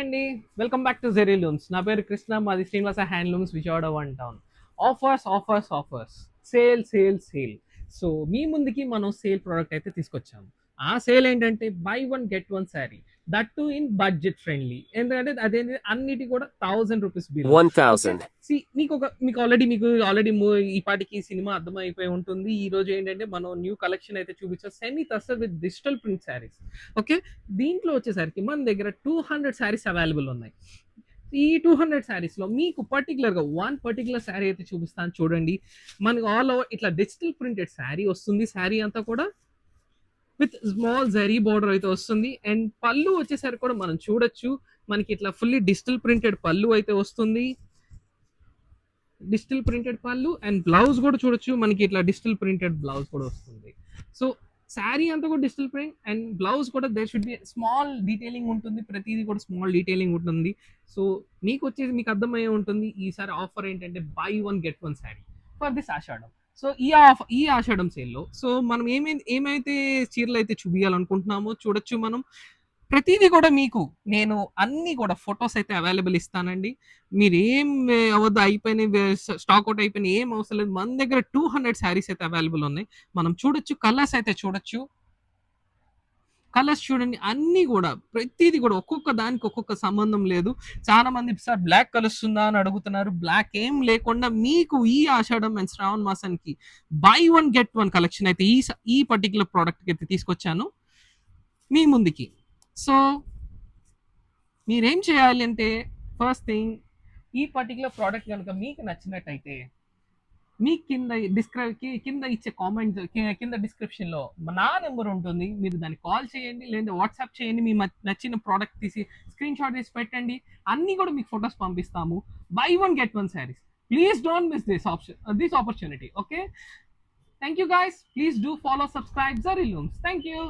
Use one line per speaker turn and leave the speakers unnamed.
అండి. Welcome back to Zari Looms. నా పేరు కృష్ణ. మాది Srinivasa handlooms Vijayawada 1 town. Offers offers offers, sale sale sale. So మీ ముందుకి మనం సేల్ ప్రోడక్ట్ అయితే తీసుకొచ్చాము. ఆ సేల్ ఏంటంటే buy one get one sari, that too in budget friendly. ఎందుకంటే అదేంటి అన్నిటి కూడా ₹1000 బిలో. ఓకే,
1000.
మీకు ఆల్రెడీ ఈ పాటికి సినిమా అర్థమైపోయి ఉంటుంది. ఈ రోజు ఏంటంటే మనం న్యూ కలెక్షన్ అయితే చూపించాం, semi tussar with digital print saris. Okay, దీంట్లో వచ్చేసరికి మన దగ్గర 200 శారీస్ అవైలబుల్ ఉన్నాయి. ఈ 200 శారీస్లో మీకు పర్టికులర్గా వన్ పర్టికులర్ శారీ అయితే చూపిస్తాను, చూడండి. మనకు ఆల్ ఓవర్ ఇట్లా డిజిటల్ ప్రింటెడ్ శారీ వస్తుంది. శారీ అంతా కూడా విత్ స్మాల్ జరీ బోర్డర్ అయితే వస్తుంది. అండ్ పళ్ళు వచ్చేసరికి కూడా మనం చూడొచ్చు, మనకి ఇట్లా ఫుల్లీ డిజిటల్ ప్రింటెడ్ పళ్ళు అయితే వస్తుంది. డిజిటల్ ప్రింటెడ్ పళ్ళు అండ్ బ్లౌజ్ కూడా చూడొచ్చు, మనకి ఇట్లా డిజిటల్ ప్రింటెడ్ బ్లౌజ్ కూడా వస్తుంది. సో శారీ అంతా కూడా డిజిటల్ ప్రింట్ అండ్ బ్లౌజ్ కూడా there should be small detailing ఉంటుంది, ప్రతిదీ కూడా స్మాల్ డీటెయిలింగ్ ఉంటుంది. సో మీకు వచ్చేసి మీకు అర్థమయ్యే ఉంటుంది ఈసారి ఆఫర్ ఏంటంటే buy one get one sari for this Ashadham. So ఈ ఆషాఢం సేల్లో సో మనం ఏమైతే చీరలు అయితే చూపించాలనుకుంటున్నామో చూడొచ్చు. మనం ప్రతిదీ కూడా మీకు నేను అన్ని కూడా ఫొటోస్ అయితే అవైలబుల్ ఇస్తానండి. మీరు ఏం అవ్వద్దు, అయిపోయినాయి, స్టాక్ అవుట్ అయిపోయినాయి, ఏం అవసరం లేదు. మన దగ్గర 200 శారీస్ అయితే అవైలబుల్ ఉన్నాయి. మనం చూడొచ్చు, కలర్స్ అయితే చూడొచ్చు. కలర్స్ చూడండి, అన్నీ కూడా ప్రతిదీ కూడా ఒక్కొక్క దానికి ఒక్కొక్క సంబంధం లేదు. చాలా మంది సార్ బ్లాక్ కలర్స్ ఉందా అని అడుగుతున్నారు. బ్లాక్ ఏం లేకుండా మీకు ఈ ఆషాఢం అండ్ శ్రావణ మాసానికి by one get one collection అయితే ఈ పర్టికులర్ ప్రోడక్ట్ అయితే తీసుకొచ్చాను మీ ముందుకి. సో మీరేం చేయాలి అంటే, ఫస్ట్ థింగ్, ఈ పర్టికులర్ ప్రోడక్ట్ కనుక మీకు నచ్చినట్టయితే మీ కింద ఇచ్చే కామెంట్ కింద డిస్క్రిప్షన్లో నా నెంబర్ ఉంటుంది, మీరు దాన్ని కాల్ చేయండి, లేదా వాట్సాప్ చేయండి. మీ నచ్చిన ప్రోడక్ట్ తీసి స్క్రీన్ షాట్ తీసి పెట్టండి. అన్నీ కూడా మీకు ఫొటోస్ పంపిస్తాము. Buy one get one saris. Please don't miss this opportunity. Okay, thank you guys. Please do follow, subscribe Jerry Looms. Thank you.